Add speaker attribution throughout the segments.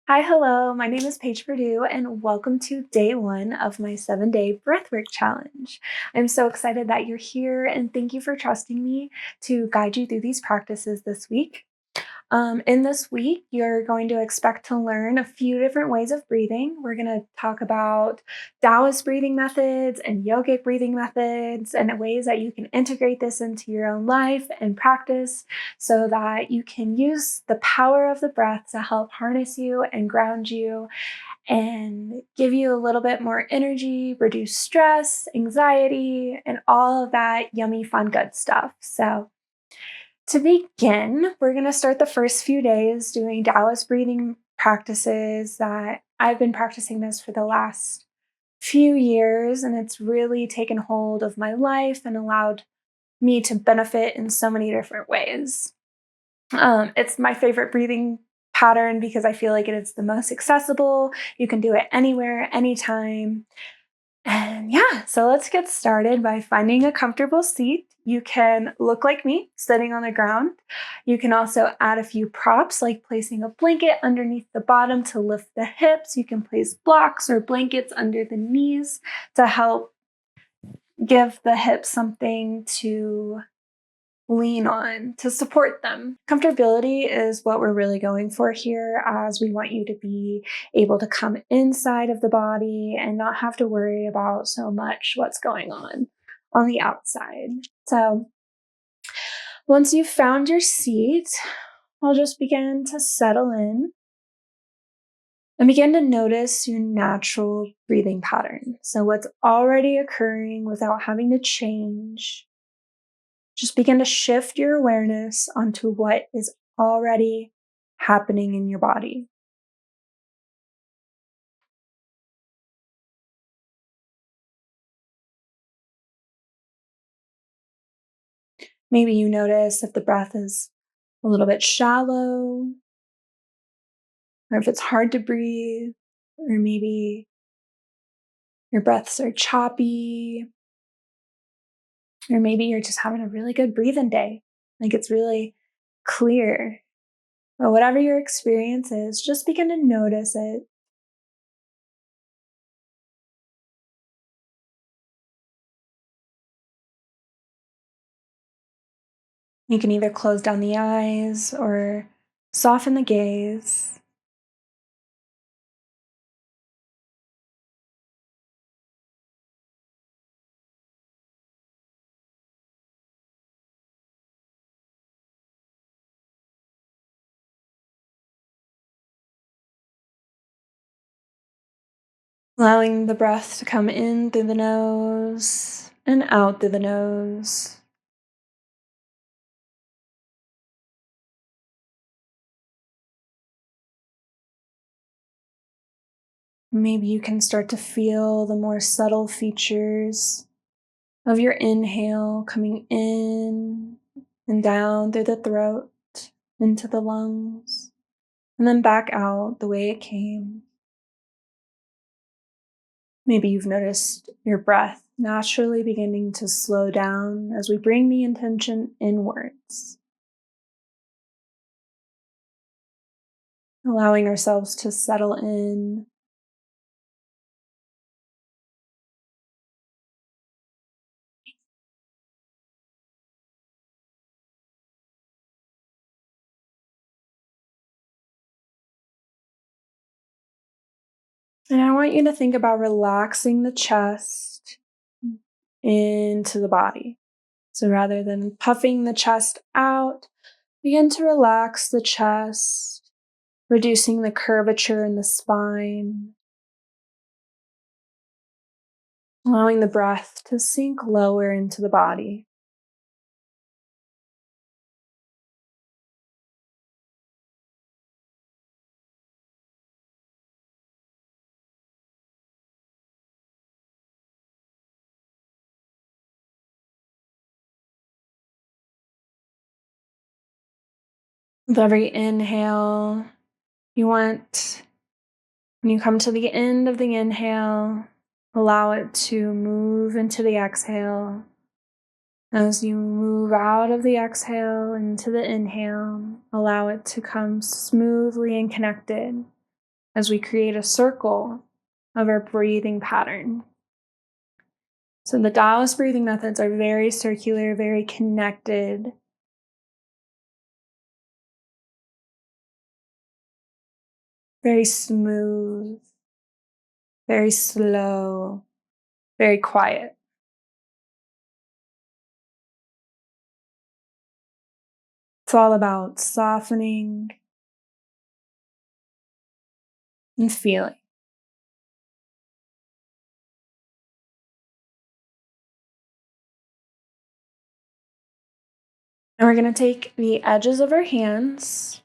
Speaker 1: Hi, hello. My name is Paige Purdue, and welcome to day one of my 7-day Breathwork challenge. I'm so excited that you're here, and thank you for trusting me to guide you through these practices this week. In this week, you're going to expect to learn a few different ways of breathing. We're going to talk about Taoist breathing methods and yogic breathing methods and ways that you can integrate this into your own life and practice so that you can use the power of the breath to help harness you and ground you and give you a little bit more energy, reduce stress, anxiety, and all of that yummy, fun, good stuff. So, to begin, we're going to start the first few days doing Taoist breathing practices that I've been practicing this for the last few years, and it's really taken hold of my life and allowed me to benefit in so many different ways. It's my favorite breathing pattern because I feel like it is the most accessible. You can do it anywhere, anytime. And yeah, so let's get started by finding a comfortable seat. You can look like me, sitting on the ground. You can also add a few props, like placing a blanket underneath the bottom to lift the hips. You can place blocks or blankets under the knees to help give the hips something to lean on to support them. Comfortability is what we're really going for here, as we want you to be able to come inside of the body and not have to worry about so much what's going on the outside. So once you've found your seat, I'll just begin to settle in and begin to notice your natural breathing pattern. So what's already occurring without having to change. Just begin to shift your awareness onto what is already happening in your body. Maybe you notice if the breath is a little bit shallow, or if it's hard to breathe, or maybe your breaths are choppy, or maybe you're just having a really good breathing day. Like it's really clear. But whatever your experience is, just begin to notice it. You can either close down the eyes or soften the gaze. Allowing the breath to come in through the nose and out through the nose. Maybe you can start to feel the more subtle features of your inhale coming in and down through the throat, into the lungs, and then back out the way it came. Maybe you've noticed your breath naturally beginning to slow down as we bring the intention inwards, allowing ourselves to settle in. And I want you to think about relaxing the chest into the body. So rather than puffing the chest out, begin to relax the chest, reducing the curvature in the spine, allowing the breath to sink lower into the body. With every inhale, when you come to the end of the inhale, allow it to move into the exhale. As you move out of the exhale into the inhale, allow it to come smoothly and connected as we create a circle of our breathing pattern. So the Taoist breathing methods are very circular, very connected. Very smooth, very slow, very quiet. It's all about softening and feeling. And we're going to take the edges of our hands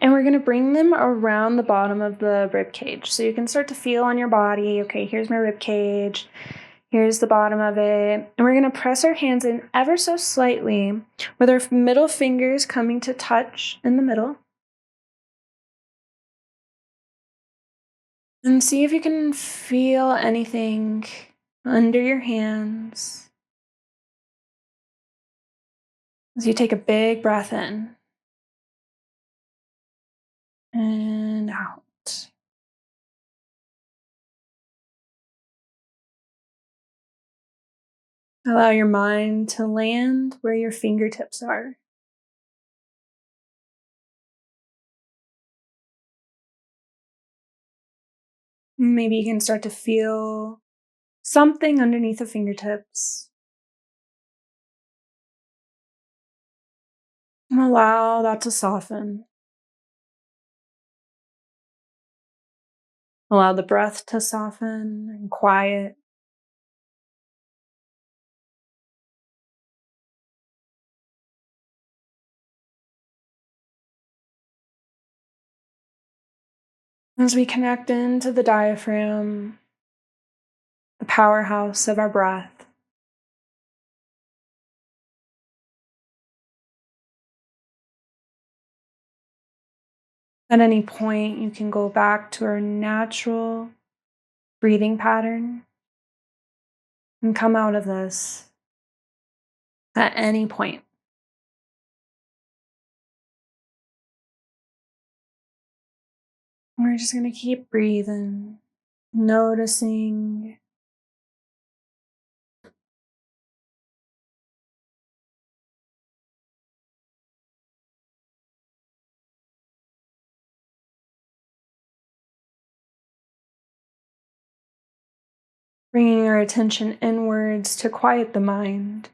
Speaker 1: and we're going to bring them around the bottom of the rib cage. So you can start to feel on your body, okay, here's my rib cage. Here's the bottom of it. And we're going to press our hands in ever so slightly with our middle fingers coming to touch in the middle. And see if you can feel anything under your hands as you take a big breath in and out. Allow your mind to land where your fingertips are. Maybe you can start to feel something underneath the fingertips. And allow that to soften. Allow the breath to soften and quiet. As we connect into the diaphragm, the powerhouse of our breath. At any point, you can go back to our natural breathing pattern and come out of this at any point. We're just going to keep breathing, noticing. Bringing our attention inwards to quiet the mind,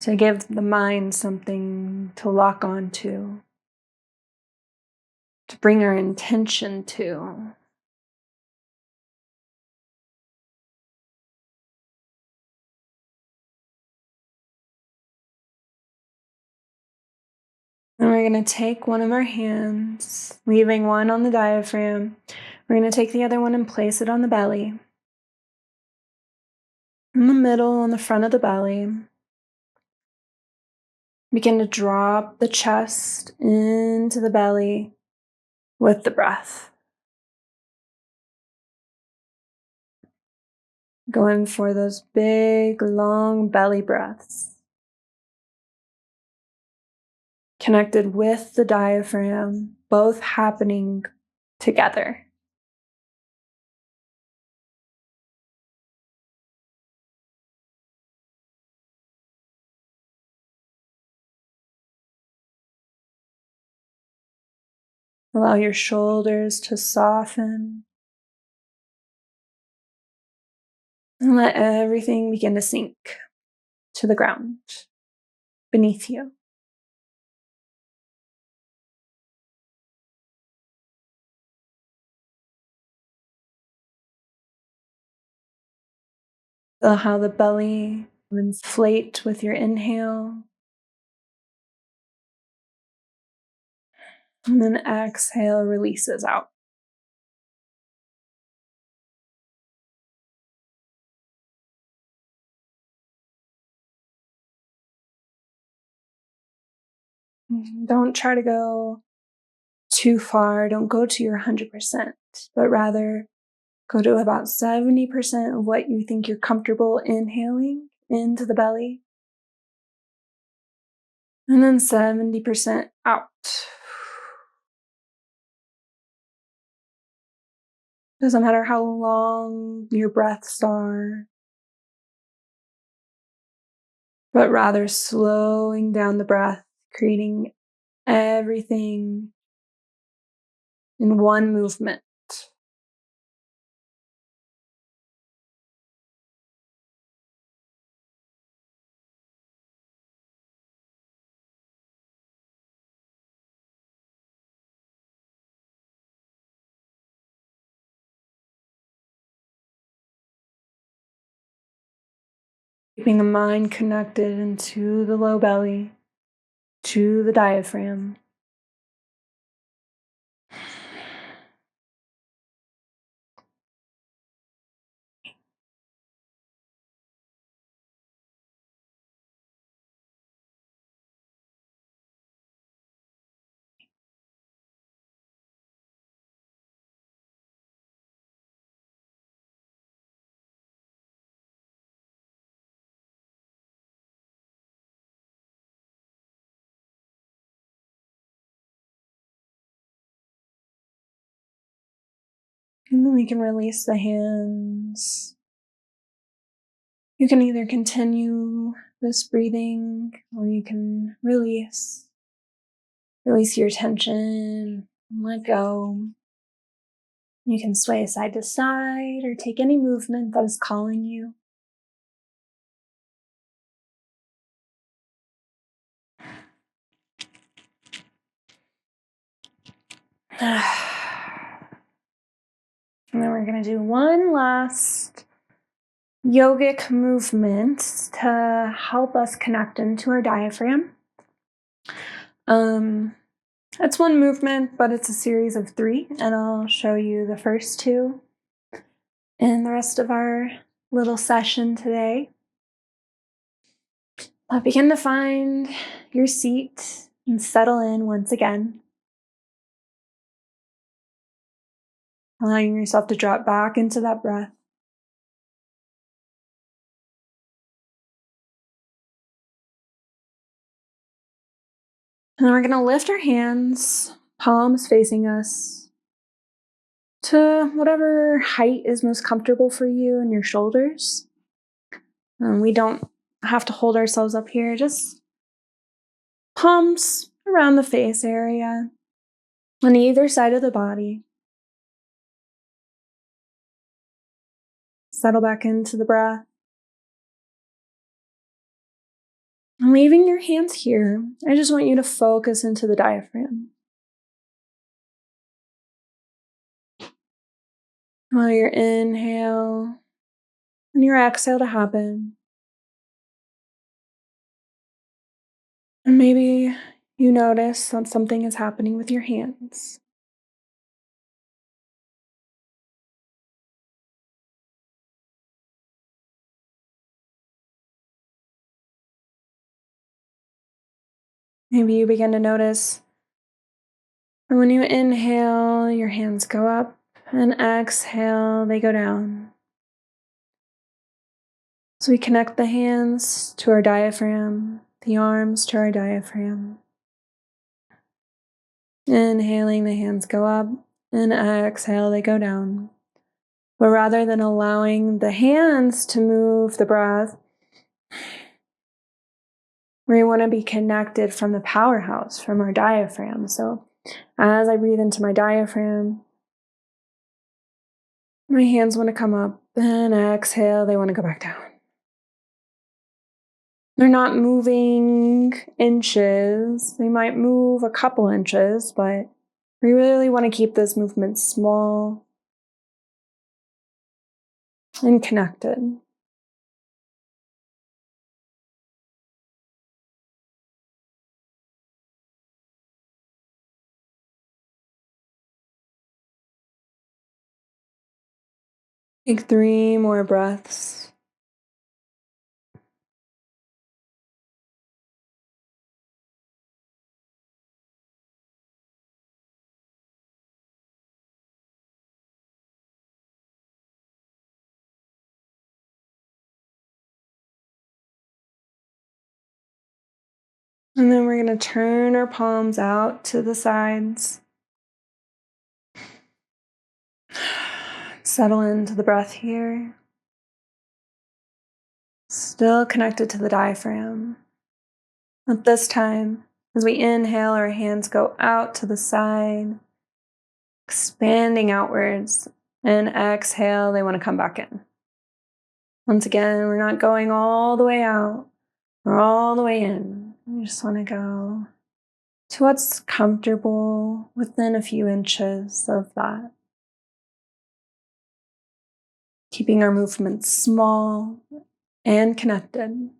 Speaker 1: to give the mind something to lock onto, to bring our intention to. And we're going to take one of our hands, leaving one on the diaphragm. We're going to take the other one and place it on the belly. In the middle, on the front of the belly. Begin to drop the chest into the belly with the breath. Going for those big, long belly breaths. Connected with the diaphragm, both happening together. Allow your shoulders to soften. And let everything begin to sink to the ground beneath you. Feel how the belly inflate with your inhale. And then exhale, releases out. Don't try to go too far. Don't go to your 100%, but rather go to about 70% of what you think you're comfortable inhaling into the belly. And then 70% out. Doesn't matter how long your breaths are, but rather slowing down the breath, creating everything in one movement. Keeping the mind connected into the low belly, to the diaphragm. And then we can release the hands. You can either continue this breathing or you can release your tension, let go. You can sway side to side or take any movement that is calling you. And then we're going to do one last yogic movement to help us connect into our diaphragm. It's one movement, but it's a series of 3, and I'll show you the first 2 in the rest of our little session today. Begin to find your seat and settle in once again. Allowing yourself to drop back into that breath. And then we're going to lift our hands, palms facing us, to whatever height is most comfortable for you and your shoulders. We don't have to hold ourselves up here, just palms around the face area on either side of the body. Settle back into the breath. And leaving your hands here, I just want you to focus into the diaphragm. Allow your inhale and your exhale to happen. And maybe you notice that something is happening with your hands. Maybe you begin to notice when you inhale, your hands go up, and exhale, they go down. So we connect the hands to our diaphragm, the arms to our diaphragm. Inhaling, the hands go up, and exhale, they go down. But rather than allowing the hands to move the breath, we want to be connected from the powerhouse, from our diaphragm. So as I breathe into my diaphragm, my hands want to come up, and exhale, they want to go back down. They're not moving inches. They might move a couple inches, but we really want to keep those movements small and connected. Take 3 more breaths. And then we're going to turn our palms out to the sides. Settle into the breath here. Still connected to the diaphragm. But this time, as we inhale, our hands go out to the side, expanding outwards, and exhale, they want to come back in. Once again, we're not going all the way out or all the way in. We just want to go to what's comfortable within a few inches of that. Keeping our movements small and connected.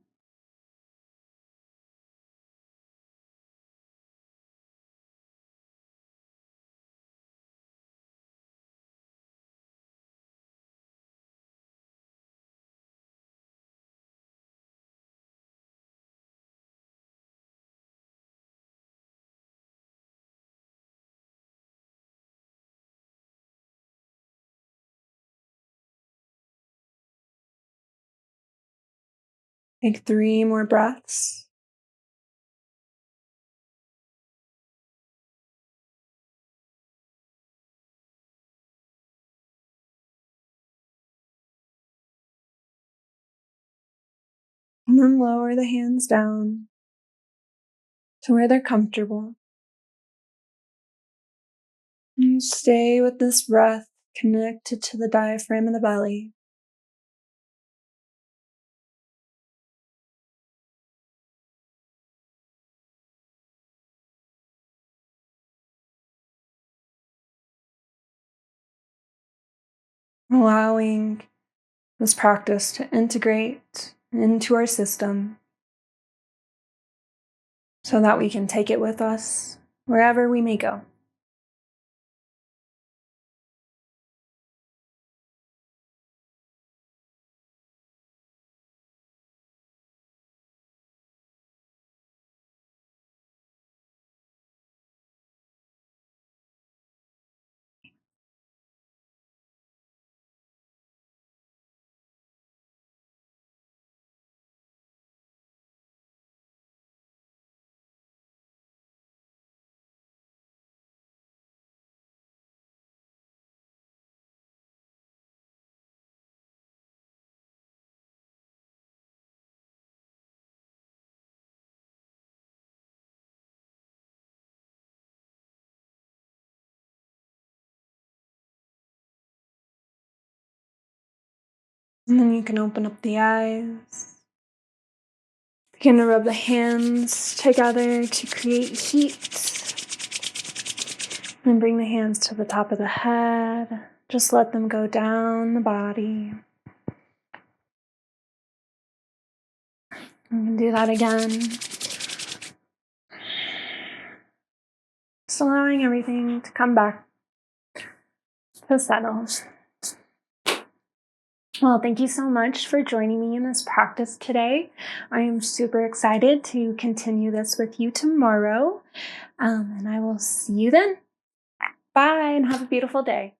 Speaker 1: Take 3 more breaths. And then lower the hands down to where they're comfortable. And stay with this breath connected to the diaphragm and the belly. Allowing this practice to integrate into our system so that we can take it with us wherever we may go. And then you can open up the eyes. Begin to rub the hands together to create heat. And bring the hands to the top of the head. Just let them go down the body. You can do that again. Just allowing everything to come back to settle. Well, thank you so much for joining me in this practice today. I am super excited to continue this with you tomorrow. And I will see you then. Bye, and have a beautiful day.